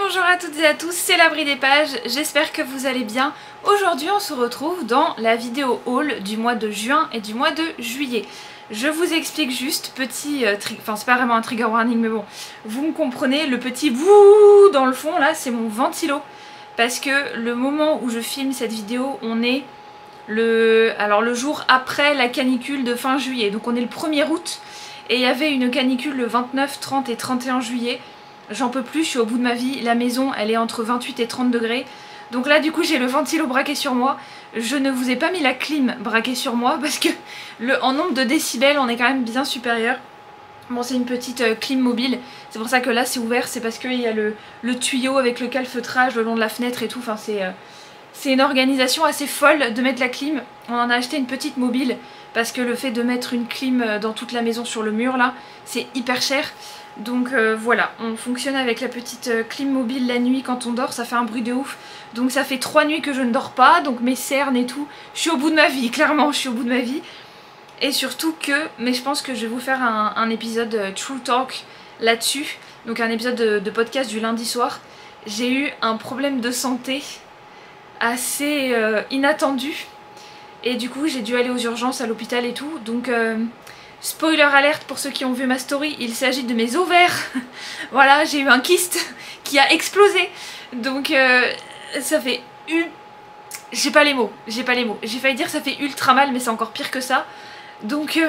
bonjour à toutes et à tous, c'est l'Abri des Pages, j'espère que vous allez bien. Aujourd'hui on se retrouve dans la vidéo haul du mois de juin et du mois de juillet. Je vous explique juste, petit, enfin c'est pas vraiment un trigger warning mais bon, vous me comprenez, le petit bouh dans le fond là c'est mon ventilo. Parce que le moment où je filme cette vidéo, on est le jour après la canicule de fin juillet. Donc on est le 1er août et il y avait une canicule le 29, 30 et 31 juillet. J'en peux plus, je suis au bout de ma vie, la maison elle est entre 28 et 30 degrés. Donc là du coup j'ai le ventilo braqué sur moi. Je ne vous ai pas mis la clim braquée sur moi parce que en nombre de décibels on est quand même bien supérieur. Bon c'est une petite clim mobile, c'est pour ça que là c'est ouvert, c'est parce qu'il y a le tuyau avec le calfeutrage le long de la fenêtre et tout, enfin c'est une organisation assez folle de mettre la clim. On en a acheté une petite mobile parce que le fait de mettre une clim dans toute la maison sur le mur là, c'est hyper cher. Donc voilà, on fonctionne avec la petite clim mobile la nuit quand on dort, ça fait un bruit de ouf. Donc ça fait 3 nuits que je ne dors pas, donc mes cernes et tout, je suis au bout de ma vie, clairement je suis au bout de ma vie. Et surtout que, mais je pense que je vais vous faire un épisode True Talk là-dessus, donc un épisode de podcast du lundi soir. J'ai eu un problème de santé assez inattendu et du coup j'ai dû aller aux urgences à l'hôpital et tout, donc spoiler alerte pour ceux qui ont vu ma story, il s'agit de mes ovaires. Voilà, j'ai eu un kyste qui a explosé, donc ça fait j'ai pas les mots, j'ai failli dire ça fait ultra mal mais c'est encore pire que ça. Donc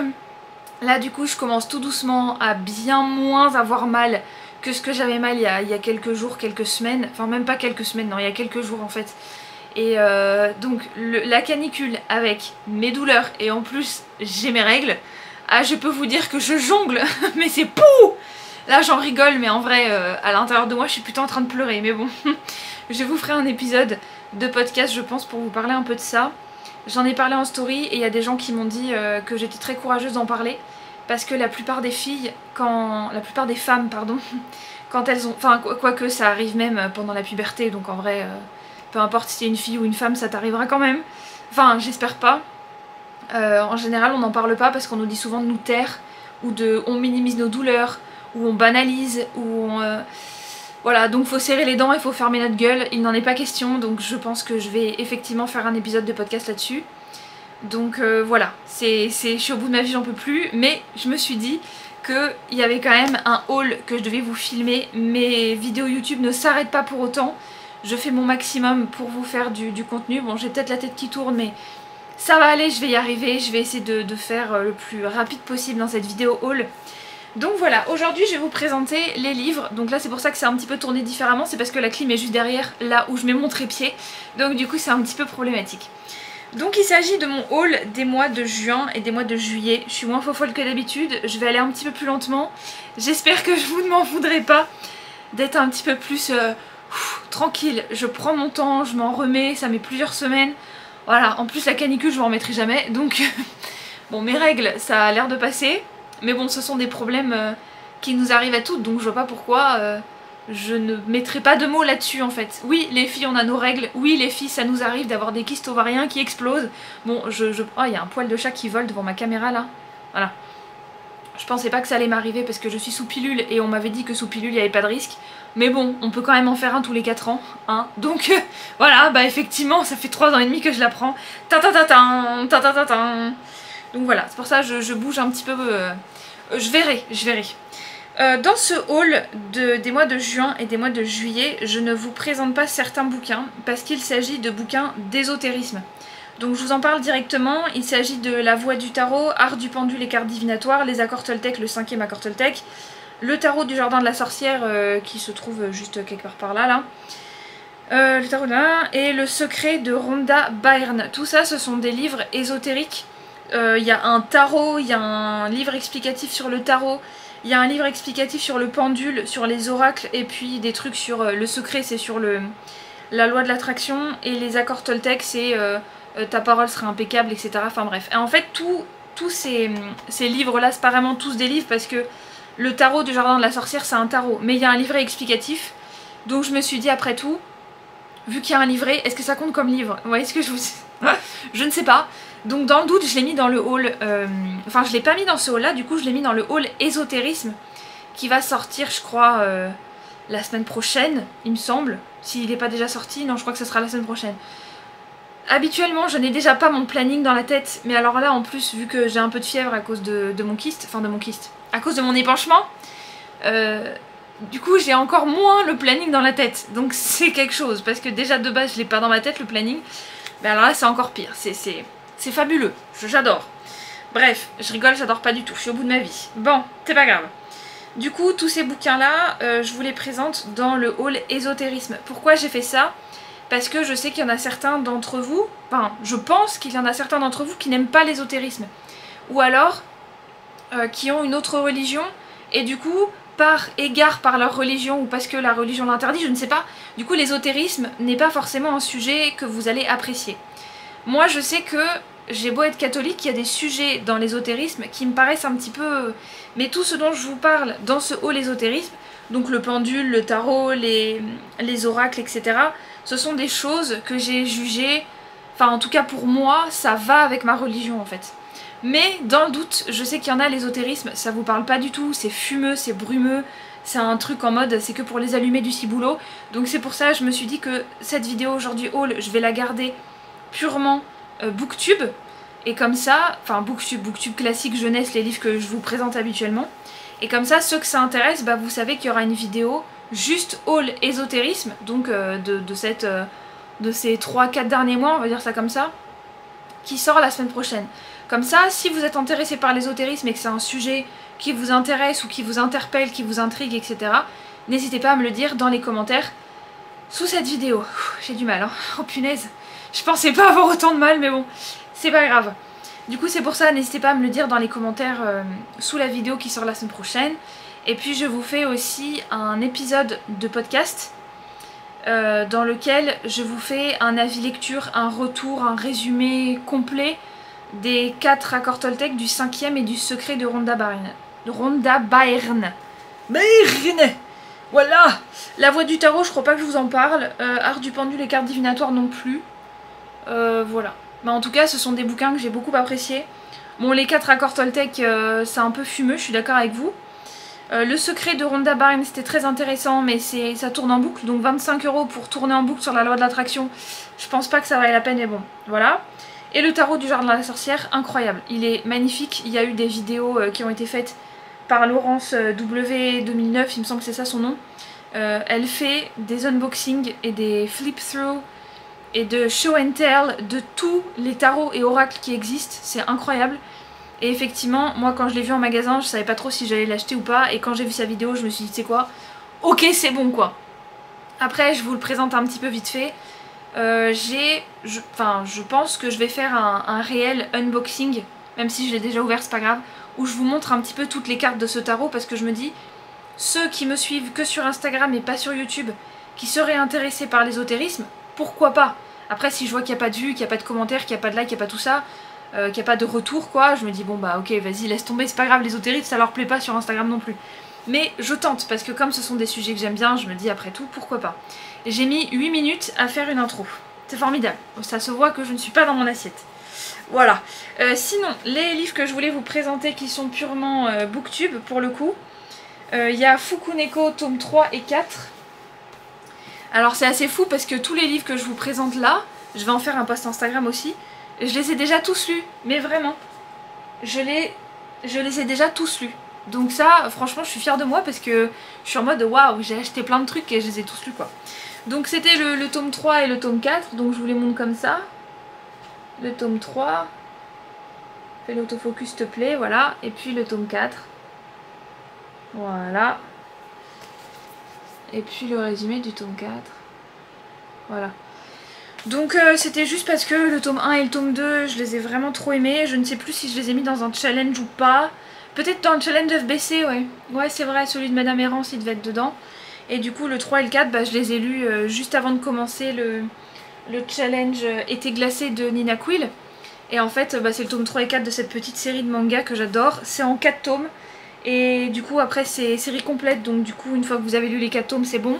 là du coup je commence tout doucement à bien moins avoir mal que ce que j'avais mal il y a quelques jours, quelques semaines, enfin même pas quelques semaines, non il y a quelques jours en fait. Et donc la canicule avec mes douleurs et en plus j'ai mes règles, ah je peux vous dire que je jongle mais c'est pou. Là j'en rigole mais en vrai à l'intérieur de moi je suis plutôt en train de pleurer, mais bon. Je vous ferai un épisode de podcast je pense pour vous parler un peu de ça. J'en ai parlé en story et il y a des gens qui m'ont dit que j'étais très courageuse d'en parler parce que la plupart des filles, la plupart des femmes pardon, quand elles ont, enfin quoique ça arrive même pendant la puberté, donc en vrai peu importe si t'es une fille ou une femme ça t'arrivera quand même, enfin j'espère pas. En général on n'en parle pas parce qu'on nous dit souvent de nous taire ou on minimise nos douleurs ou on banalise ou on... Voilà, donc faut serrer les dents et faut fermer notre gueule, il n'en est pas question, donc je pense que je vais effectivement faire un épisode de podcast là-dessus. Donc voilà, je suis au bout de ma vie, j'en peux plus, mais je me suis dit qu'il y avait quand même un haul que je devais vous filmer. Mes vidéos YouTube ne s'arrêtent pas pour autant, je fais mon maximum pour vous faire du contenu. Bon, j'ai peut-être la tête qui tourne, mais ça va aller, je vais y arriver, je vais essayer de faire le plus rapide possible dans cette vidéo haul. Donc voilà, aujourd'hui je vais vous présenter les livres. Donc là c'est pour ça que c'est un petit peu tourné différemment, c'est parce que la clim est juste derrière là où je mets mon trépied. Donc du coup c'est un petit peu problématique. Donc il s'agit de mon haul des mois de juin et des mois de juillet. Je suis moins fofolle que d'habitude, je vais aller un petit peu plus lentement. J'espère que vous ne m'en voudrez pas d'être un petit peu plus tranquille. Je prends mon temps, je m'en remets, ça met plusieurs semaines. Voilà, en plus la canicule je m'en remettrai jamais. Donc bon, mes règles ça a l'air de passer. Mais bon, ce sont des problèmes qui nous arrivent à toutes, donc je vois pas pourquoi je ne mettrai pas de mots là-dessus en fait. Oui, les filles, on a nos règles. Oui, les filles, ça nous arrive d'avoir des kystes ovariens qui explosent. Bon, oh, il y a un poil de chat qui vole devant ma caméra là. Voilà. Je pensais pas que ça allait m'arriver parce que je suis sous pilule et on m'avait dit que sous pilule il n'y avait pas de risque. Mais bon, on peut quand même en faire un tous les 4 ans, hein. Donc voilà, bah effectivement, ça fait 3 ans et demi que je la prends. Donc voilà, c'est pour ça que je bouge un petit peu, je verrai. Dans ce haul des mois de juin et des mois de juillet, je ne vous présente pas certains bouquins parce qu'il s'agit de bouquins d'ésotérisme. Donc je vous en parle directement, il s'agit de La Voix du Tarot, Art du Pendule et Cartes Divinatoires, les accords Toltec, le 5e accord Toltec, le Tarot du Jardin de la Sorcière qui se trouve juste quelque part par là, le Tarot de la... et Le Secret de Rhonda Byrne. Tout ça, ce sont des livres ésotériques. Il y a un tarot, il y a un livre explicatif sur le tarot, il y a un livre explicatif sur le pendule, sur les oracles, et puis des trucs sur le secret, c'est sur la loi de l'attraction, et les accords Toltec, c'est ta parole sera impeccable, etc. Enfin bref. Et en fait, tous ces livres-là, c'est pas vraiment tous des livres, parce que le tarot du Jardin de la Sorcière, c'est un tarot, mais il y a un livret explicatif, donc je me suis dit, après tout, vu qu'il y a un livret, est-ce que ça compte comme livre? Vous voyez ce que je vous dis? Je ne sais pas. Donc dans le doute, je l'ai mis dans le haul, enfin je l'ai pas mis dans ce haul là, du coup je l'ai mis dans le haul ésotérisme qui va sortir je crois la semaine prochaine, il me semble. S'il n'est pas déjà sorti, non, je crois que ce sera la semaine prochaine. Habituellement, je n'ai déjà pas mon planning dans la tête, mais alors là, en plus, vu que j'ai un peu de fièvre à cause de mon kyste, enfin de mon kyste, à cause de mon épanchement, du coup, j'ai encore moins le planning dans la tête. Donc c'est quelque chose, parce que déjà de base, je l'ai pas dans ma tête, le planning. Mais alors là, c'est encore pire. C'est fabuleux. J'adore. Bref, je rigole, j'adore pas du tout. Je suis au bout de ma vie. Bon, c'est pas grave. Du coup, tous ces bouquins-là, je vous les présente dans le haul ésotérisme. Pourquoi j'ai fait ça? Parce que je sais qu'il y en a certains d'entre vous, enfin, je pense qu'il y en a certains d'entre vous qui n'aiment pas l'ésotérisme. Ou alors, qui ont une autre religion, et du coup, par égard par leur religion, ou parce que la religion l'interdit, je ne sais pas, du coup l'ésotérisme n'est pas forcément un sujet que vous allez apprécier. Moi je sais que j'ai beau être catholique, il y a des sujets dans l'ésotérisme qui me paraissent un petit peu... Mais tout ce dont je vous parle dans ce haut l'ésotérisme, donc le pendule, le tarot, les oracles, etc., ce sont des choses que j'ai jugées, enfin en tout cas pour moi, ça va avec ma religion en fait. Mais dans le doute, je sais qu'il y en a l'ésotérisme, ça vous parle pas du tout, c'est fumeux, c'est brumeux, c'est un truc en mode c'est que pour les allumer du ciboulot. Donc c'est pour ça je me suis dit que cette vidéo aujourd'hui haul, je vais la garder purement booktube. Et comme ça, enfin booktube classique jeunesse, les livres que je vous présente habituellement. Et comme ça, ceux que ça intéresse, bah, vous savez qu'il y aura une vidéo juste haul ésotérisme, donc de ces 3-4 derniers mois, on va dire ça comme ça, qui sort la semaine prochaine. Comme ça, si vous êtes intéressé par l'ésotérisme et que c'est un sujet qui vous intéresse ou qui vous interpelle, qui vous intrigue, etc., n'hésitez pas à me le dire dans les commentaires sous cette vidéo. J'ai du mal, hein. Oh punaise. Je pensais pas avoir autant de mal, mais bon, c'est pas grave. Du coup, c'est pour ça, n'hésitez pas à me le dire dans les commentaires sous la vidéo qui sort la semaine prochaine. Et puis, je vous fais aussi un épisode de podcast dans lequel je vous fais un avis lecture, un retour, un résumé complet des 4 accords Toltec, du 5e et du secret de Rhonda Byrne. Rhonda Byrne. Byrne. Voilà. La voix du tarot, je crois pas que je vous en parle. Art du pendule et cartes divinatoires non plus. Voilà. Mais en tout cas, ce sont des bouquins que j'ai beaucoup appréciés. Bon, les 4 accords Toltec, c'est un peu fumeux, je suis d'accord avec vous. Le secret de Rhonda Byrne, c'était très intéressant, mais ça tourne en boucle. Donc 25 € pour tourner en boucle sur la loi de l'attraction. Je pense pas que ça vaille la peine, mais bon, voilà. Et le tarot du jardin de la sorcière, incroyable. Il est magnifique. Il y a eu des vidéos qui ont été faites par Laurence W 2009, il me semble que c'est ça son nom. Elle fait des unboxings et des flip-through et de show and tell de tous les tarots et oracles qui existent. C'est incroyable. Et effectivement, moi quand je l'ai vu en magasin, je savais pas trop si j'allais l'acheter ou pas. Et quand j'ai vu sa vidéo, je me suis dit, c'est quoi? Ok, c'est bon quoi. Après, je vous le présente un petit peu vite fait. Je pense que je vais faire un réel unboxing, même si je l'ai déjà ouvert, c'est pas grave, où je vous montre un petit peu toutes les cartes de ce tarot, parce que je me dis, ceux qui me suivent que sur Instagram et pas sur YouTube, qui seraient intéressés par l'ésotérisme, pourquoi pas? Après, si je vois qu'il n'y a pas de vues, qu'il n'y a pas de commentaires, qu'il n'y a pas de like, qu'il n'y a pas tout ça, qu'il n'y a pas de retour, quoi, je me dis, bon bah ok, vas-y, laisse tomber, c'est pas grave, l'ésotérisme, ça leur plaît pas sur Instagram non plus. Mais je tente, parce que comme ce sont des sujets que j'aime bien, je me dis, après tout, pourquoi pas. J'ai mis 8 minutes à faire une intro. C'est formidable. Ça se voit que je ne suis pas dans mon assiette. Voilà. Sinon, les livres que je voulais vous présenter qui sont purement booktube, pour le coup, il y a Fukuneko, tome 3 et 4. Alors c'est assez fou parce que tous les livres que je vous présente là, je vais en faire un post Instagram aussi, je les ai déjà tous lus. Mais vraiment, je les ai déjà tous lus. Donc ça, franchement, je suis fière de moi parce que je suis en mode waouh, j'ai acheté plein de trucs et je les ai tous lus quoi. Donc c'était le tome 3 et le tome 4, donc je vous les montre comme ça. Le tome 3, fais l'autofocus s'il te plaît, voilà. Et puis le tome 4, voilà. Et puis le résumé du tome 4, voilà. Donc c'était juste parce que le tome 1 et le tome 2, je les ai vraiment trop aimés. Je ne sais plus si je les ai mis dans un challenge ou pas. Peut-être dans le challenge FBC, ouais. Ouais, c'est vrai, celui de Madame Errance, il devait être dedans. Et du coup, le 3 et le 4, bah, je les ai lus juste avant de commencer le challenge été glacé de Nina Quill. Et en fait, bah, c'est le tome 3 et 4 de cette petite série de manga que j'adore. C'est en 4 tomes. Et du coup, après, c'est série complète. Donc du coup, une fois que vous avez lu les 4 tomes, c'est bon.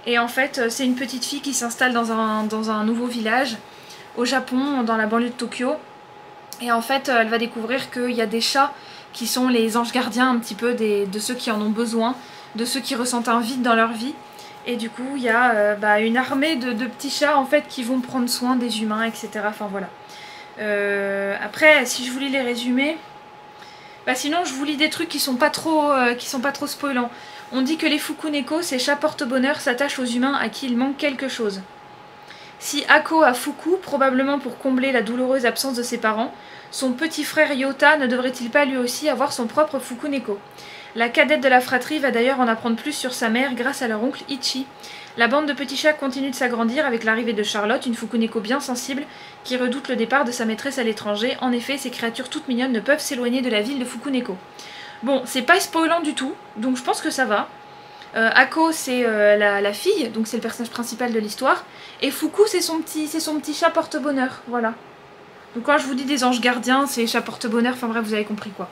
Et en fait, c'est une petite fille qui s'installe dans un nouveau village au Japon, dans la banlieue de Tokyo. Et en fait, elle va découvrir qu'il y a des chats qui sont les anges gardiens un petit peu de ceux qui en ont besoin. de ceux qui ressentent un vide dans leur vie. Et du coup, il y a une armée de petits chats en fait qui vont prendre soin des humains, etc. Enfin voilà. Après, si je vous lis les résumés, sinon je vous lis des trucs qui sont pas trop spoilants. On dit que les Fukuneko, ces chats porte-bonheur, s'attachent aux humains à qui il manque quelque chose. Si Ako a Fuku, probablement pour combler la douloureuse absence de ses parents, son petit frère Yota ne devrait-il pas lui aussi avoir son propre Fukuneko? La cadette de la fratrie va d'ailleurs en apprendre plus sur sa mère grâce à leur oncle Ichi. La bande de petits chats continue de s'agrandir avec l'arrivée de Charlotte, une Fukuneko bien sensible, qui redoute le départ de sa maîtresse à l'étranger. En effet, ces créatures toutes mignonnes ne peuvent s'éloigner de la ville de Fukuneko. Bon, c'est pas spoilant du tout, donc je pense que ça va. Ako, c'est la fille, donc c'est le personnage principal de l'histoire. Et Fuku, c'est son petit chat porte-bonheur, voilà. Donc quand je vous dis des anges gardiens, c'est chat porte-bonheur, enfin bref, vous avez compris quoi.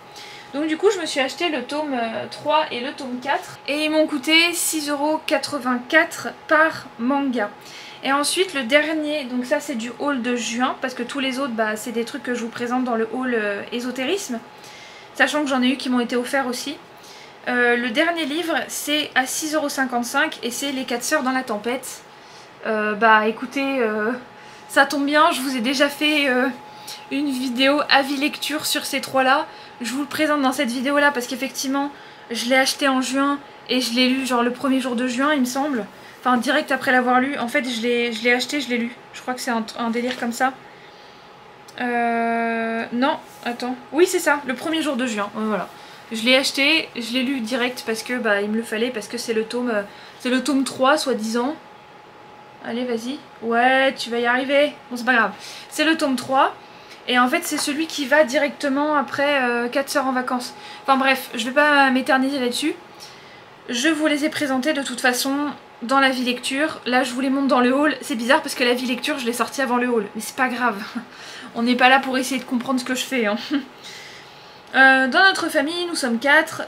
Donc du coup, je me suis acheté le tome 3 et le tome 4. Et ils m'ont coûté 6,84 € par manga. Et ensuite, le dernier, donc ça c'est du haul de juin, parce que tous les autres, c'est des trucs que je vous présente dans le haul ésotérisme. Sachant que j'en ai eu qui m'ont été offerts aussi. Le dernier livre, c'est à 6,55 € et c'est Les 4 sœurs dans la tempête. Écoutez, ça tombe bien, je vous ai déjà fait une vidéo avis lecture sur ces trois-là. Je vous le présente dans cette vidéo-là parce qu'effectivement, je l'ai acheté en juin et je l'ai lu genre le premier jour de juin, il me semble. Enfin, direct après l'avoir lu. En fait, je l'ai acheté, je l'ai lu. Je crois que c'est un délire comme ça. Non, attends. Oui, c'est ça, le premier jour de juin. Voilà. Je l'ai acheté, je l'ai lu direct parce que il me le fallait, parce que c'est le tome 3, soi-disant. Allez, vas-y. Ouais, tu vas y arriver. Bon, c'est pas grave. C'est le tome 3. Et en fait, c'est celui qui va directement après 4 sœurs en vacances. Enfin bref, je vais pas m'éterniser là-dessus. Je vous les ai présentés de toute façon dans la vie lecture. Là, je vous les montre dans le haul. C'est bizarre parce que la vie lecture, je l'ai sortie avant le haul. Mais c'est pas grave. On n'est pas là pour essayer de comprendre ce que je fais. Hein. Dans notre famille, nous sommes 4.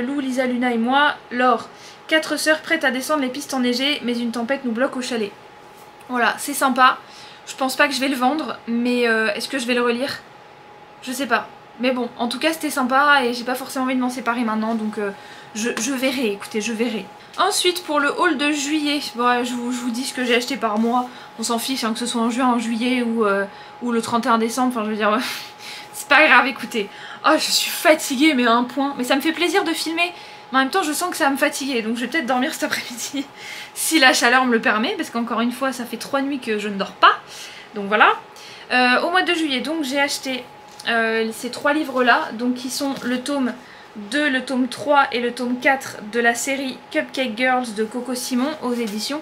Lou, Lisa, Luna et moi. Laure. 4 sœurs prêtes à descendre les pistes enneigées, mais une tempête nous bloque au chalet. Voilà, c'est sympa. Je pense pas que je vais le vendre, mais est-ce que je vais le relire? Je sais pas. Mais bon, en tout cas c'était sympa et j'ai pas forcément envie de m'en séparer maintenant, donc je verrai, écoutez, je verrai. Ensuite, pour le haul de juillet, bon, je vous dis ce que j'ai acheté par mois. On s'en fiche, hein, que ce soit en juin, en juillet ou le 31 décembre, enfin je veux dire, c'est pas grave, écoutez. Oh, je suis fatiguée, mais à un point. Mais ça me fait plaisir de filmer. Mais en même temps, je sens que ça va me fatiguer, donc je vais peut-être dormir cet après-midi, si la chaleur me le permet, parce qu'encore une fois, ça fait 3 nuits que je ne dors pas. Donc voilà. Au mois de juillet, donc j'ai acheté ces 3 livres-là, donc qui sont le tome 2, le tome 3 et le tome 4 de la série Cupcake Girls de Coco Simon aux éditions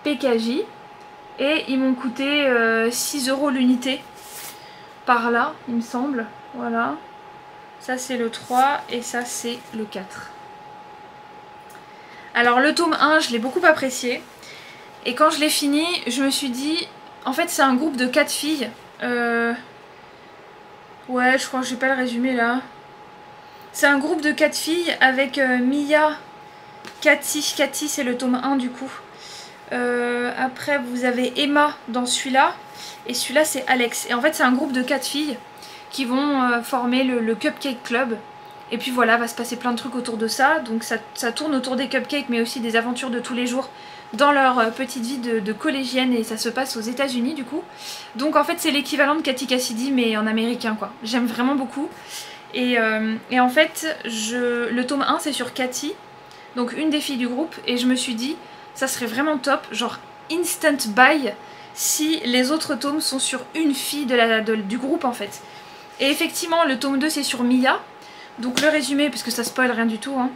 PKJ. Et ils m'ont coûté 6 € l'unité, par là, il me semble. Voilà. Ça c'est le 3 et ça c'est le 4. Alors le tome 1, je l'ai beaucoup apprécié. Et quand je l'ai fini, je me suis dit... En fait, c'est un groupe de 4 filles. Ouais, je crois que j'ai pas le résumé là. C'est un groupe de 4 filles avec Mia, Cathy. Cathy, c'est le tome 1 du coup. Après, vous avez Emma dans celui-là. Et celui-là, c'est Alex. Et en fait, c'est un groupe de 4 filles qui vont former le Cupcake Club. Et puis voilà, va se passer plein de trucs autour de ça. Donc ça tourne autour des cupcakes, mais aussi des aventures de tous les jours dans leur petite vie de collégienne. Et ça se passe aux États-Unis du coup. Donc en fait, c'est l'équivalent de Cathy Cassidy, mais en américain quoi. J'aime vraiment beaucoup. Et en fait, le tome 1, c'est sur Cathy, donc une des filles du groupe. Et je me suis dit, ça serait vraiment top, genre instant buy, si les autres tomes sont sur une fille du groupe en fait. Et effectivement, le tome 2, c'est sur Mia. Donc le résumé, parce que ça spoil rien du tout, hein.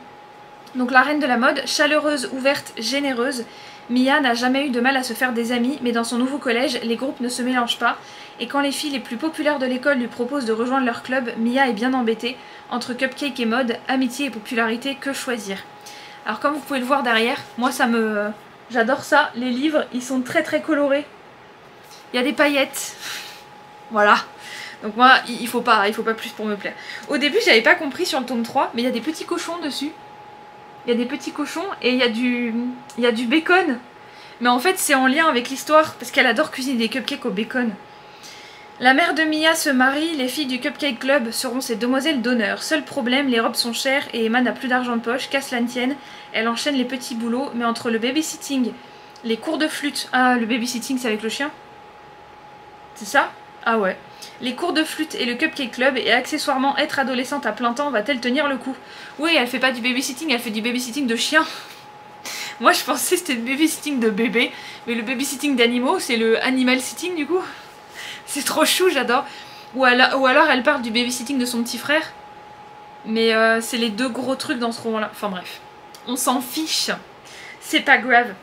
Donc la reine de la mode, chaleureuse, ouverte, généreuse, Mia n'a jamais eu de mal à se faire des amis, mais dans son nouveau collège, les groupes ne se mélangent pas, et quand les filles les plus populaires de l'école lui proposent de rejoindre leur club, Mia est bien embêtée. Entre cupcake et mode, amitié et popularité, que choisir? Alors comme vous pouvez le voir derrière, moi j'adore ça, les livres, ils sont très très colorés. Il y a des paillettes, voilà. Donc moi, il faut pas plus pour me plaire. Au début, j'avais pas compris sur le tome 3, mais il y a des petits cochons dessus. Il y a des petits cochons et il y a du bacon. Mais en fait, c'est en lien avec l'histoire, parce qu'elle adore cuisiner des cupcakes au bacon. La mère de Mia se marie, les filles du Cupcake Club seront ses demoiselles d'honneur. Seul problème, les robes sont chères et Emma n'a plus d'argent de poche, qu'à cela ne tienne. Elle enchaîne les petits boulots, mais entre le babysitting, les cours de flûte... Ah, le babysitting c'est avec le chien? C'est ça? Ah ouais. Les cours de flûte et le Cupcake Club et accessoirement être adolescente à plein temps, va-t-elle tenir le coup? Oui, elle fait pas du babysitting, elle fait du babysitting de chien. Moi je pensais que c'était le babysitting de bébé, mais le babysitting d'animaux c'est le animal sitting du coup. C'est trop chou, j'adore. Ou alors elle parle du babysitting de son petit frère. Mais c'est les deux gros trucs dans ce roman-là. Enfin bref, on s'en fiche. C'est pas grave.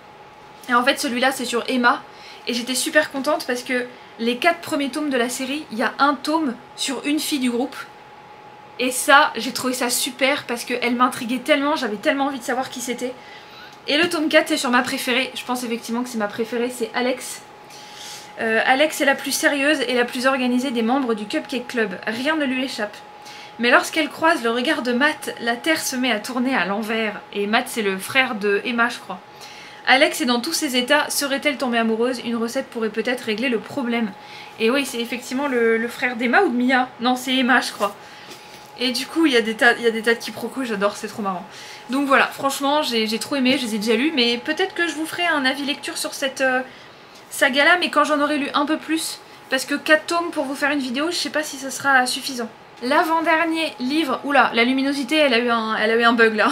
Et en fait celui-là c'est sur Emma. Et j'étais super contente parce que les 4 premiers tomes de la série, il y a un tome sur une fille du groupe. Et ça, j'ai trouvé ça super parce qu'elle m'intriguait tellement, j'avais tellement envie de savoir qui c'était. Et le tome 4 c'est sur ma préférée. Je pense effectivement que c'est ma préférée, c'est Alex. Alex est la plus sérieuse et la plus organisée des membres du Cupcake Club. Rien ne lui échappe. Mais lorsqu'elle croise le regard de Matt, la terre se met à tourner à l'envers. Et Matt c'est le frère de Emma je crois. Alex est dans tous ses états, serait-elle tombée amoureuse? Une recette pourrait peut-être régler le problème. Et oui, c'est effectivement le frère d'Emma ou de Mia? Non, c'est Emma je crois. Et du coup, il y a des tas de quiproquos, j'adore, c'est trop marrant. Donc voilà, franchement, j'ai trop aimé, je les ai déjà lus, mais peut-être que je vous ferai un avis lecture sur cette saga-là, mais quand j'en aurai lu un peu plus, parce que 4 tomes pour vous faire une vidéo, je sais pas si ça sera suffisant. L'avant-dernier livre... Oula, la luminosité, elle a eu un bug là.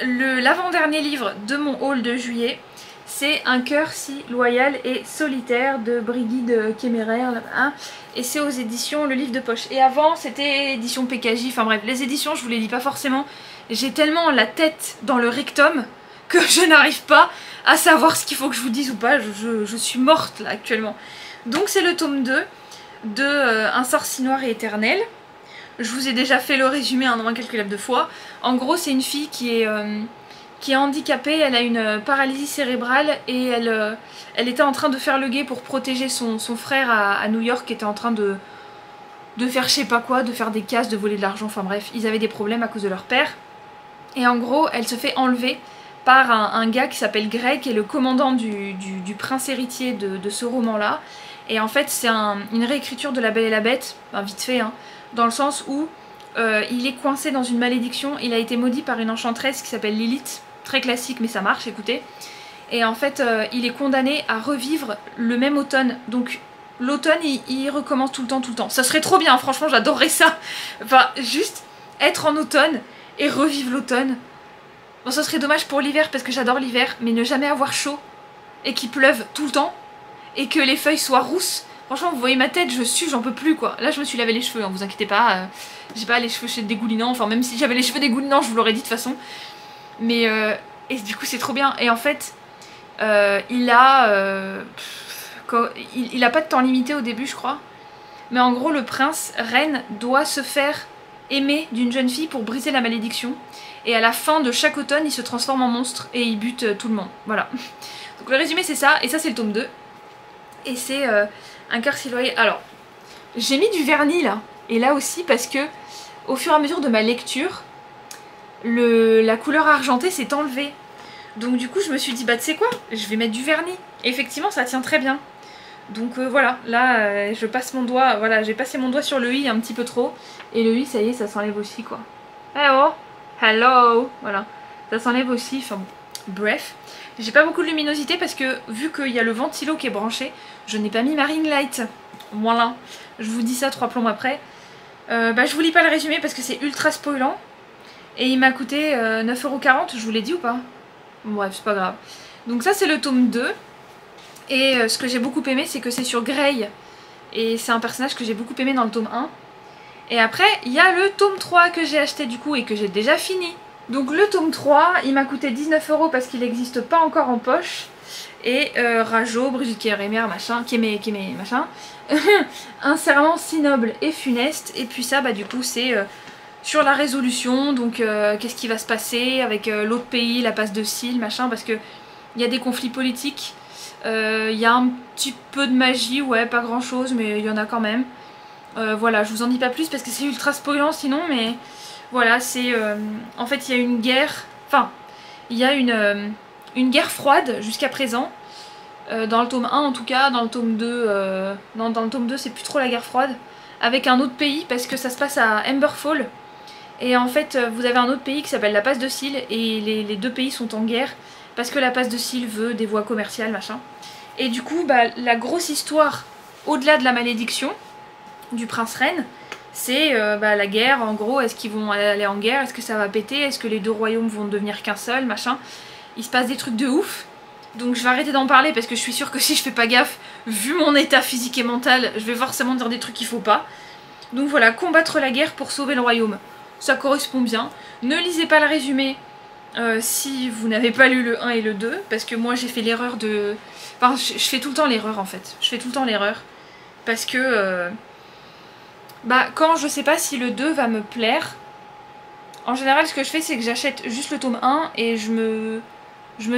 L'avant-dernier livre de mon haul de juillet, c'est Un cœur si loyal et solitaire de Brigitte Kéméraire, hein, et c'est aux éditions Le Livre de Poche. Et avant c'était édition PKJ, enfin bref, les éditions je vous les lis pas forcément, j'ai tellement la tête dans le rectum que je n'arrive pas à savoir ce qu'il faut que je vous dise ou pas, je suis morte là actuellement. Donc c'est le tome 2 de Un sort si noir et éternel. Je vous ai déjà fait le résumé un nombre incalculable de fois. En gros c'est une fille qui est handicapée, elle a une paralysie cérébrale et elle était en train de faire le guet pour protéger son frère à New York qui était en train de faire je sais pas quoi, de faire des casses, de voler de l'argent, enfin bref, ils avaient des problèmes à cause de leur père. Et en gros elle se fait enlever par un gars qui s'appelle Greg, qui est le commandant du prince héritier de ce roman-là. Et en fait c'est une réécriture de La Belle et la Bête, enfin, vite fait, hein, dans le sens où il est coincé dans une malédiction, il a été maudit par une enchanteresse qui s'appelle Lilith, très classique mais ça marche, écoutez. Et en fait il est condamné à revivre le même automne, donc l'automne il recommence tout le temps. Ça serait trop bien, franchement j'adorerais ça. Enfin juste être en automne et revivre l'automne. Bon ça serait dommage pour l'hiver parce que j'adore l'hiver, mais ne jamais avoir chaud et qu'il pleuve tout le temps et que les feuilles soient rousses. Franchement vous voyez ma tête, je sue, j'en peux plus quoi. Là je me suis lavé les cheveux, hein, vous inquiétez pas, j'ai pas les cheveux dégoulinants, enfin même si j'avais les cheveux dégoulinants je vous l'aurais dit de toute façon. Mais et du coup c'est trop bien. Et en fait il a pas de temps limité au début je crois. Mais en gros le prince reine doit se faire aimer d'une jeune fille pour briser la malédiction. Et à la fin de chaque automne il se transforme en monstre et il bute tout le monde. Voilà. Donc le résumé c'est ça, et ça c'est le tome 2. Et c'est Un cœur si loyal. Alors j'ai mis du vernis là. Et là aussi parce que au fur et à mesure de ma lecture la couleur argentée s'est enlevée. Donc du coup je me suis dit bah tu sais quoi, je vais mettre du vernis. Et effectivement ça tient très bien. Donc voilà, là je passe mon doigt, voilà, j'ai passé mon doigt sur le i un petit peu trop. Et le i ça y est, ça s'enlève aussi quoi. Eh oh, hello, voilà, ça s'enlève aussi, enfin bon, bref. J'ai pas beaucoup de luminosité parce que vu qu'il y a le ventilo qui est branché, je n'ai pas mis ma ring light. Voilà, je vous dis ça 3 plombs après. Je vous lis pas le résumé parce que c'est ultra spoilant. Et il m'a coûté 9,40€, je vous l'ai dit ou pas? Bref, c'est pas grave. Donc ça c'est le tome 2. Et ce que j'ai beaucoup aimé c'est que c'est sur Grey. Et c'est un personnage que j'ai beaucoup aimé dans le tome 1. Et après il y a le tome 3 que j'ai acheté du coup et que j'ai déjà fini. Donc le tome 3 il m'a coûté 19€ parce qu'il n'existe pas encore en poche. Et Rajo, Brigitte Kéméraire, machin, machin. Un serment si noble et funeste. Et puis ça bah du coup c'est sur la résolution, donc qu'est-ce qui va se passer avec l'autre pays, la passe de Cile, machin, parce que il y a des conflits politiques, il y a un petit peu de magie, ouais, pas grand chose, mais il y en a quand même. Voilà, je vous en dis pas plus parce que c'est ultra spoilant sinon, mais voilà, c'est en fait il y a une guerre, enfin, il y a une guerre froide jusqu'à présent, dans le tome 1 en tout cas, dans le tome 2, non dans le tome 2 c'est plus trop la guerre froide, avec un autre pays parce que ça se passe à Emberfall. Et en fait vous avez un autre pays qui s'appelle la passe de Seal et les deux pays sont en guerre parce que la passe de Seal veut des voies commerciales machin. Et du coup bah, la grosse histoire au-delà de la malédiction du prince Ren, c'est bah, la guerre en gros, est-ce qu'ils vont aller en guerre, est-ce que ça va péter, est-ce que les deux royaumes vont devenir qu'un seul machin. Il se passe des trucs de ouf. Donc je vais arrêter d'en parler parce que je suis sûre que si je fais pas gaffe, vu mon état physique et mental, je vais forcément dire des trucs qu'il faut pas. Donc voilà, combattre la guerre pour sauver le royaume. Ça correspond bien. Ne lisez pas le résumé si vous n'avez pas lu le 1 et le 2, parce que moi j'ai fait l'erreur de... Enfin, je fais tout le temps l'erreur en fait. Je fais tout le temps l'erreur. Parce que... Bah, quand je sais pas si le 2 va me plaire, en général ce que je fais c'est que j'achète juste le tome 1 et je me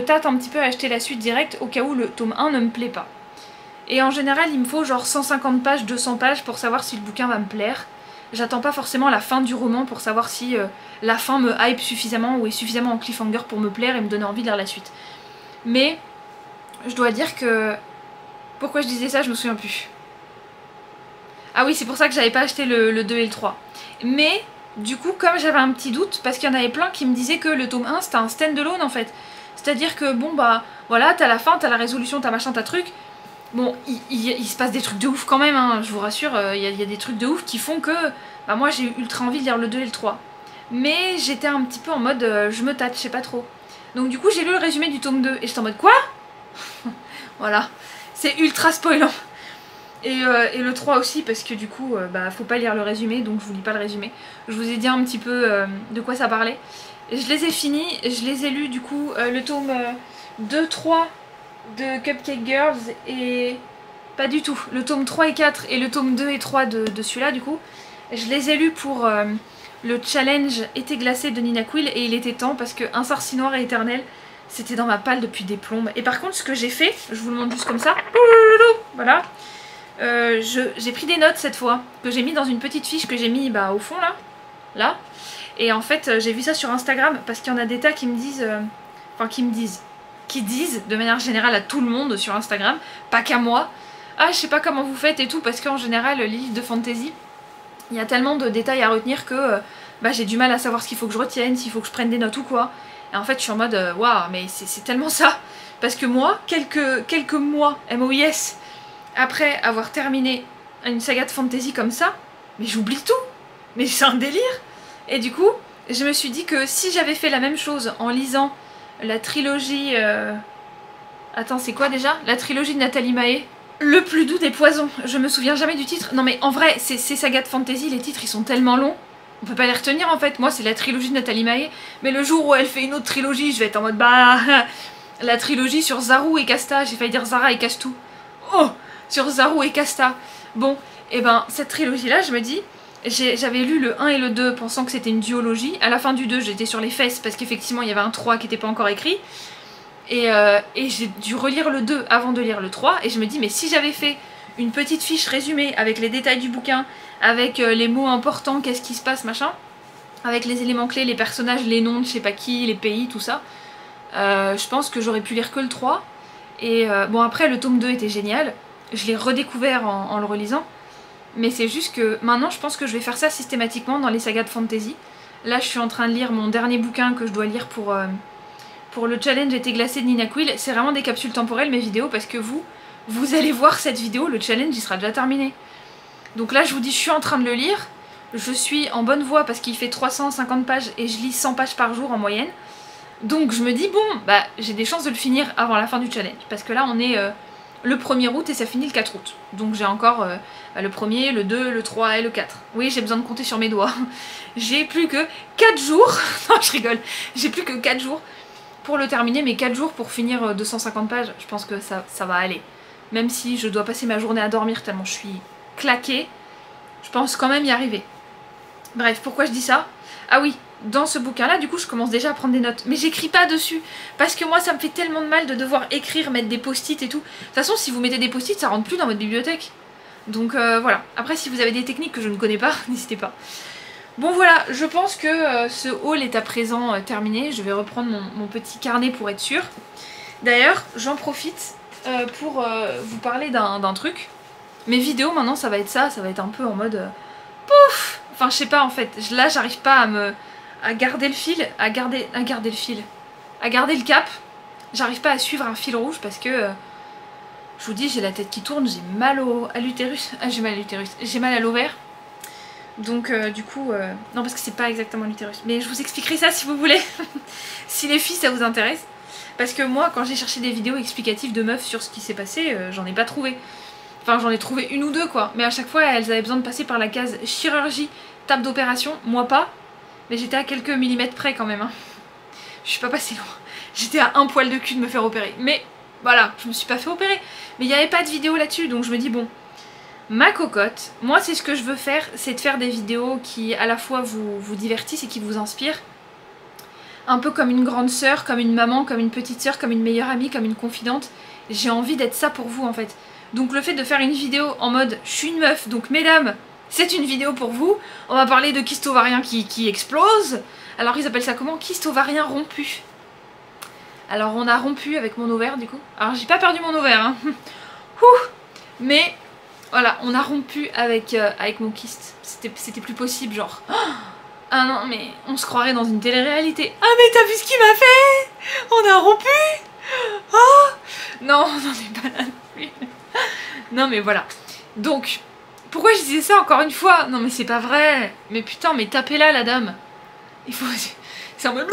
tâte un petit peu à acheter la suite directe au cas où le tome 1 ne me plaît pas. Et en général il me faut genre 150 pages, 200 pages pour savoir si le bouquin va me plaire. J'attends pas forcément la fin du roman pour savoir si la fin me hype suffisamment ou est suffisamment en cliffhanger pour me plaire et me donner envie de lire la suite. Mais je dois dire que... Pourquoi je disais ça, je me souviens plus. Ah oui, c'est pour ça que j'avais pas acheté le 2 et le 3. Mais du coup, comme j'avais un petit doute, parce qu'il y en avait plein qui me disaient que le tome 1 c'était un stand-alone en fait. C'est-à-dire que bon bah voilà, t'as la fin, t'as la résolution, t'as machin, t'as truc. Bon, il se passe des trucs de ouf quand même, hein, je vous rassure, il y a des trucs de ouf qui font que bah, moi j'ai eu ultra envie de lire le 2 et le 3. Mais j'étais un petit peu en mode je me tâte, je sais pas trop. Donc du coup j'ai lu le résumé du tome 2 et j'étais en mode quoi. Voilà, c'est ultra spoilant. Et le 3 aussi parce que du coup bah, faut pas lire le résumé, donc je vous lis pas le résumé. Je vous ai dit un petit peu de quoi ça parlait. Et je les ai finis, je les ai lus du coup le tome 2, 3 de Cupcake Girls et pas du tout. Le tome 3 et 4 et le tome 2 et 3 de celui-là du coup. Je les ai lus pour le challenge été glacé de Nina Quill et il était temps parce que Un sorcier noir et éternel c'était dans ma palle depuis des plombes. Et par contre ce que j'ai fait, je vous le montre juste comme ça, voilà. J'ai pris des notes cette fois, que j'ai mis dans une petite fiche que j'ai mis bah, au fond là. Et en fait j'ai vu ça sur Instagram parce qu'il y en a des tas qui me disent, qui disent de manière générale à tout le monde sur Instagram, pas qu'à moi, ah je sais pas comment vous faites et tout, parce qu'en général les livres de fantasy, il y a tellement de détails à retenir que bah, j'ai du mal à savoir ce qu'il faut que je retienne, s'il faut que je prenne des notes ou quoi. Et en fait je suis en mode waouh mais c'est tellement ça, parce que moi quelques mois MOIS après avoir terminé une saga de fantasy comme ça, mais j'oublie tout, mais c'est un délire. Et du coup je me suis dit que si j'avais fait la même chose en lisant la trilogie... Attends, c'est quoi déjà? La trilogie de Nathalie Mahé. Le plus doux des poisons. Je me souviens jamais du titre. Non mais en vrai, ces sagas de fantasy, les titres ils sont tellement longs. On peut pas les retenir en fait. Moi c'est la trilogie de Nathalie Mahé. Mais le jour où elle fait une autre trilogie, je vais être en mode bah... La trilogie sur Zaru et Casta. J'ai failli dire Zara et Castou. Oh, sur Zaru et Casta. Bon, et ben cette trilogie là, je me dis... J'avais lu le 1 et le 2 pensant que c'était une duologie. À la fin du 2, j'étais sur les fesses parce qu'effectivement il y avait un 3 qui n'était pas encore écrit. Et j'ai dû relire le 2 avant de lire le 3. Et je me dis, mais si j'avais fait une petite fiche résumée avec les détails du bouquin, avec les mots importants, qu'est-ce qui se passe, machin, avec les éléments clés, les personnages, les noms de je sais pas qui, les pays, tout ça, je pense que j'aurais pu lire que le 3. Et bon, après, le tome 2 était génial. Je l'ai redécouvert en le relisant. Mais c'est juste que maintenant je pense que je vais faire ça systématiquement dans les sagas de fantasy. Là je suis en train de lire mon dernier bouquin que je dois lire pour le challenge été glacé de Nina Quill. C'est vraiment des capsules temporelles mes vidéos parce que vous allez voir cette vidéo, le challenge il sera déjà terminé. Donc là je vous dis je suis en train de le lire. Je suis en bonne voie parce qu'il fait 350 pages et je lis 100 pages par jour en moyenne. Donc je me dis bon bah j'ai des chances de le finir avant la fin du challenge. Parce que là on est... le 1er août et ça finit le 4 août. Donc j'ai encore le 1er, le 2, le 3 et le 4. Oui, j'ai besoin de compter sur mes doigts. J'ai plus que 4 jours. Non, je rigole. J'ai plus que 4 jours pour le terminer, mais 4 jours pour finir 250 pages. Je pense que ça va aller. Même si je dois passer ma journée à dormir tellement je suis claquée, je pense quand même y arriver. Bref, pourquoi je dis ça? Ah oui, dans ce bouquin-là, du coup, je commence déjà à prendre des notes. Mais j'écris pas dessus, parce que moi, ça me fait tellement de mal de devoir écrire, mettre des post-it et tout. De toute façon, si vous mettez des post-it, ça rentre plus dans votre bibliothèque. Donc voilà. Après, si vous avez des techniques que je ne connais pas, n'hésitez pas. Bon voilà, je pense que ce haul est à présent terminé. Je vais reprendre mon petit carnet pour être sûre. D'ailleurs, j'en profite. pour vous parler d'un truc. Mes vidéos maintenant ça va être ça va être un peu en mode pouf. Enfin je sais pas en fait, là j'arrive pas à garder le fil, à garder le cap. J'arrive pas à suivre un fil rouge parce que je vous dis j'ai la tête qui tourne, j'ai mal à l'utérus, j'ai mal à l'utérus, j'ai mal à l'ovaire. Donc du coup, non parce que c'est pas exactement l'utérus, mais je vous expliquerai ça si vous voulez, si les filles ça vous intéresse. Parce que moi quand j'ai cherché des vidéos explicatives de meufs sur ce qui s'est passé, j'en ai pas trouvé. Enfin j'en ai trouvé une ou deux quoi, mais à chaque fois elles avaient besoin de passer par la case chirurgie, table d'opération, moi pas. Mais j'étais à quelques millimètres près quand même, hein. Je suis pas passée loin. J'étais à un poil de cul de me faire opérer. Mais voilà, je me suis pas fait opérer. Mais il n'y avait pas de vidéo là-dessus, donc je me dis bon, ma cocotte, moi c'est ce que je veux faire, c'est de faire des vidéos qui à la fois vous divertissent et qui vous inspirent. Un peu comme une grande sœur, comme une maman, comme une petite sœur, comme une meilleure amie, comme une confidente. J'ai envie d'être ça pour vous en fait. Donc le fait de faire une vidéo en mode je suis une meuf, donc mesdames, c'est une vidéo pour vous. On va parler de kyste ovarien qui explose. Alors ils appellent ça comment? Kyste ovarien rompu. Alors on a rompu avec mon ovaire du coup. Alors j'ai pas perdu mon ovaire hein. Mais voilà, on a rompu avec mon kyste. C'était plus possible genre. Ah non mais on se croirait dans une télé-réalité. Ah mais t'as vu ce qu'il m'a fait? On a rompu. Oh non, on n'en est pas là non plus. Non mais voilà. Donc, pourquoi je disais ça encore une fois? Non mais c'est pas vrai. Mais putain, mais tapez-la la dame. Il faut... C'est en mode...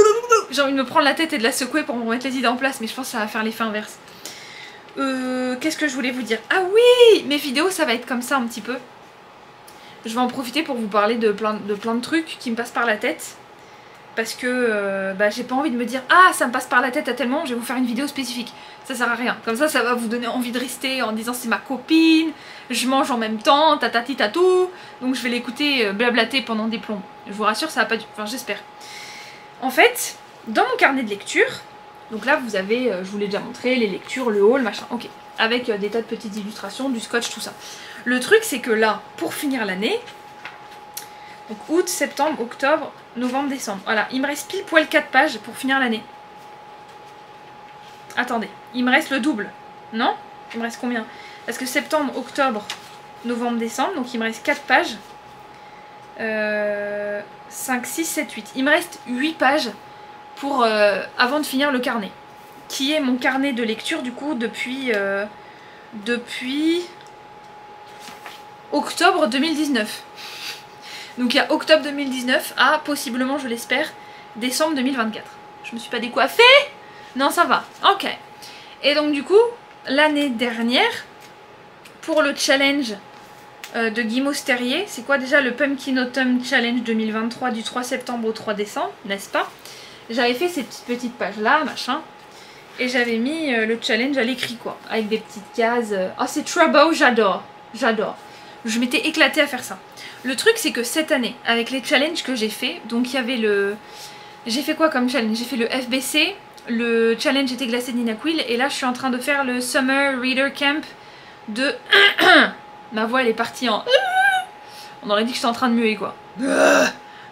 J'ai envie de me prendre la tête et de la secouer pour me remettre les idées en place. Mais je pense que ça va faire l'effet inverse. Qu'est-ce que je voulais vous dire? Ah oui, mes vidéos ça va être comme ça un petit peu. Je vais en profiter pour vous parler de plein de trucs qui me passent par la tête. Parce que j'ai pas envie de me dire ah ça me passe par la tête à tel moment, je vais vous faire une vidéo spécifique. Ça sert à rien. Comme ça va vous donner envie de rester en disant c'est ma copine, je mange en même temps, tatati tatou. Donc je vais l'écouter blablater pendant des plombs. Je vous rassure ça va pas du... Enfin j'espère. En fait, dans mon carnet de lecture, donc là vous avez, je vous l'ai déjà montré, les lectures, le haul, machin, ok. Avec des tas de petites illustrations, du scotch, tout ça. Le truc c'est que là, pour finir l'année, donc août, septembre, octobre, novembre, décembre. Voilà, il me reste pile poil 4 pages pour finir l'année. Attendez, il me reste le double. Non? Il me reste combien? Parce que septembre, octobre, novembre, décembre, donc il me reste 4 pages. 5, 6, 7, 8. Il me reste 8 pages pour avant de finir le carnet. Qui est mon carnet de lecture du coup depuis octobre 2019. Donc il y a octobre 2019 à possiblement, je l'espère, décembre 2024. Je me suis pas décoiffée? Non, ça va. Ok. Et donc du coup, l'année dernière, pour le challenge de Guy Mousterier, c'est quoi déjà le Pumpkin Autumn Challenge 2023 du 3 septembre au 3 décembre, n'est-ce pas? J'avais fait ces petites pages là, machin. Et j'avais mis le challenge à l'écrit quoi, avec des petites cases. Oh c'est trop beau, j'adore. J'adore. Je m'étais éclatée à faire ça. Le truc c'est que cette année, avec les challenges que j'ai fait, donc il y avait le... J'ai fait quoi comme challenge? J'ai fait le FBC, le challenge était glacé de Nina Quill, et là je suis en train de faire le Summer Reader Camp de... Ma voix elle est partie en... On aurait dit que j'étais en train de muer quoi.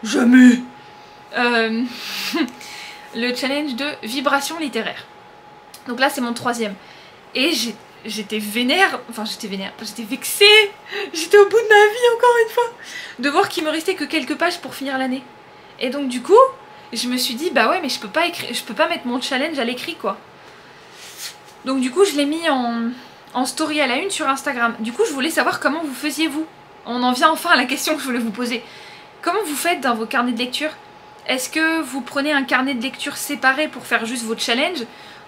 Je mue. Le challenge de vibration littéraire. Donc là c'est mon 3e. Et j'étais vénère, enfin j'étais vexée, j'étais au bout de ma vie encore une fois, de voir qu'il me restait que quelques pages pour finir l'année. Et donc du coup, je me suis dit bah ouais mais je peux pas mettre mon challenge à l'écrit quoi. Donc du coup je l'ai mis en story à la une sur Instagram. Du coup je voulais savoir comment vous faisiez vous. On en vient enfin à la question que je voulais vous poser. Comment vous faites dans vos carnets de lecture? Est-ce que vous prenez un carnet de lecture séparé pour faire juste votre challenge?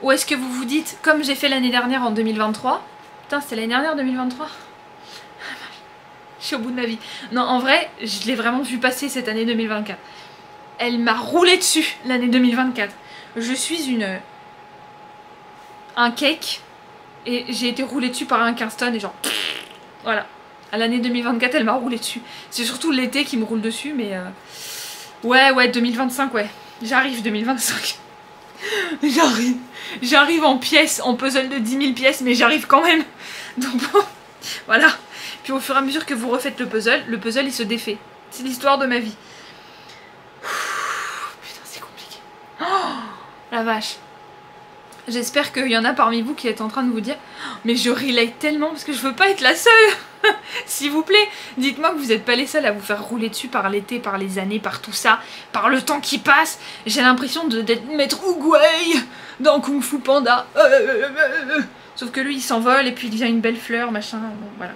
Ou est-ce que vous vous dites, comme j'ai fait l'année dernière en 2023... Putain, c'était l'année dernière 2023? Je suis au bout de ma vie. Non, en vrai, je l'ai vraiment vu passer cette année 2024. Elle m'a roulé dessus, l'année 2024. Je suis un cake, et j'ai été roulée dessus par un Kingston, et genre... Voilà. À l'année 2024, elle m'a roulé dessus. C'est surtout l'été qui me roule dessus, mais... Ouais, 2025, ouais. J'arrive 2025. J'arrive en pièces, en puzzle de 10 000 pièces, mais j'arrive quand même. Donc bon, voilà. Puis au fur et à mesure que vous refaites le puzzle il se défait. C'est l'histoire de ma vie. Putain, c'est compliqué. Oh, la vache. J'espère qu'il y en a parmi vous qui êtes en train de vous dire mais je relate tellement parce que je veux pas être la seule. S'il vous plaît, dites-moi que vous n'êtes pas les seuls à vous faire rouler dessus par l'été, par les années, par tout ça, par le temps qui passe. J'ai l'impression d'être maître Oogway dans Kung Fu Panda. Sauf que lui il s'envole et puis il devient une belle fleur, machin, bon voilà.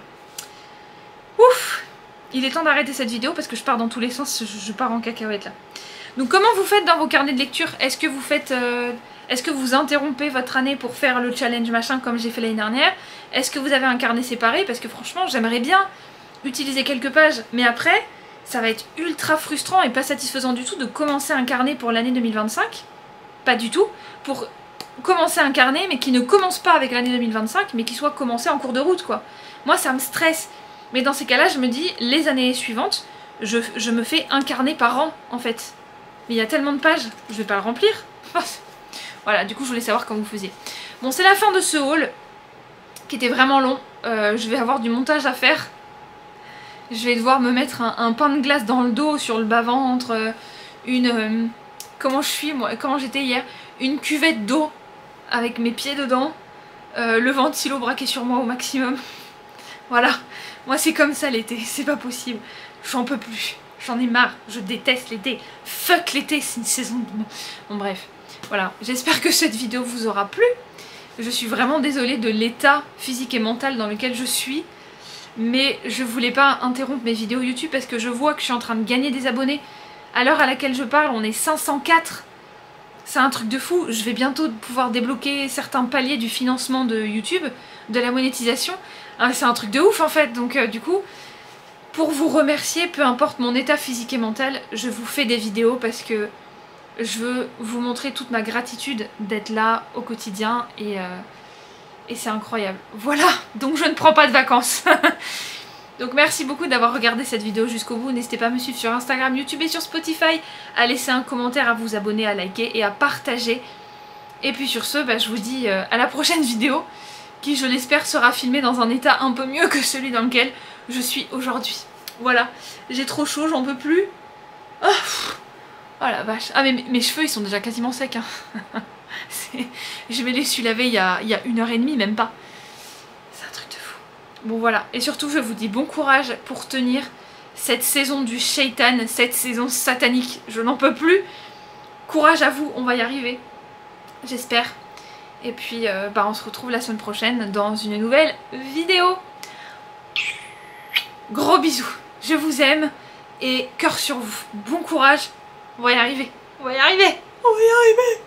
Ouf. Il est temps d'arrêter cette vidéo parce que je pars dans tous les sens, je pars en cacahuète là. Donc comment vous faites dans vos carnets de lecture? Est-ce que vous faites... Est-ce que vous interrompez votre année pour faire le challenge machin comme j'ai fait l'année dernière? Est-ce que vous avez un carnet séparé? Parce que franchement, j'aimerais bien utiliser quelques pages, mais après, ça va être ultra frustrant et pas satisfaisant du tout de commencer un carnet pour l'année 2025. Pas du tout. Pour commencer un carnet, mais qui ne commence pas avec l'année 2025, mais qui soit commencé en cours de route, quoi. Moi, ça me stresse. Mais dans ces cas-là, je me dis, les années suivantes, je me fais un carnet par an, en fait. Mais il y a tellement de pages, je vais pas le remplir. Voilà, du coup je voulais savoir comment vous faisiez. Bon, c'est la fin de ce haul qui était vraiment long. Je vais avoir du montage à faire. Je vais devoir me mettre un pain de glace dans le dos, sur le bas-ventre, comment je suis moi, comment j'étais hier, une cuvette d'eau avec mes pieds dedans, le ventilo braqué sur moi au maximum. Voilà, moi c'est comme ça l'été, c'est pas possible. J'en peux plus, j'en ai marre, je déteste l'été. Fuck l'été, c'est une saison de... Bon bref. Voilà, j'espère que cette vidéo vous aura plu. Je suis vraiment désolée de l'état physique et mental dans lequel je suis. Mais je voulais pas interrompre mes vidéos YouTube parce que je vois que je suis en train de gagner des abonnés. À l'heure à laquelle je parle, on est 504. C'est un truc de fou. Je vais bientôt pouvoir débloquer certains paliers du financement de YouTube, de la monétisation. C'est un truc de ouf en fait. Donc du coup, pour vous remercier, peu importe mon état physique et mental, je vous fais des vidéos parce que je veux vous montrer toute ma gratitude d'être là au quotidien et c'est incroyable. Voilà, donc je ne prends pas de vacances. Donc merci beaucoup d'avoir regardé cette vidéo jusqu'au bout. N'hésitez pas à me suivre sur Instagram, YouTube et sur Spotify, à laisser un commentaire, à vous abonner, à liker et à partager. Et puis sur ce, bah, je vous dis à la prochaine vidéo qui, je l'espère, sera filmée dans un état un peu mieux que celui dans lequel je suis aujourd'hui. Voilà, j'ai trop chaud, j'en peux plus. Oh, oh la vache. Ah mais mes cheveux ils sont déjà quasiment secs hein. Je me les suis lavés il y a 1h30 même pas. C'est un truc de fou. Bon voilà. Et surtout je vous dis bon courage pour tenir cette saison du shaitan, cette saison satanique. Je n'en peux plus. Courage à vous, on va y arriver. J'espère. Et puis bah, on se retrouve la semaine prochaine dans une nouvelle vidéo. Gros bisous. Je vous aime. Et cœur sur vous. Bon courage. On va y arriver. On va y arriver. On va y arriver.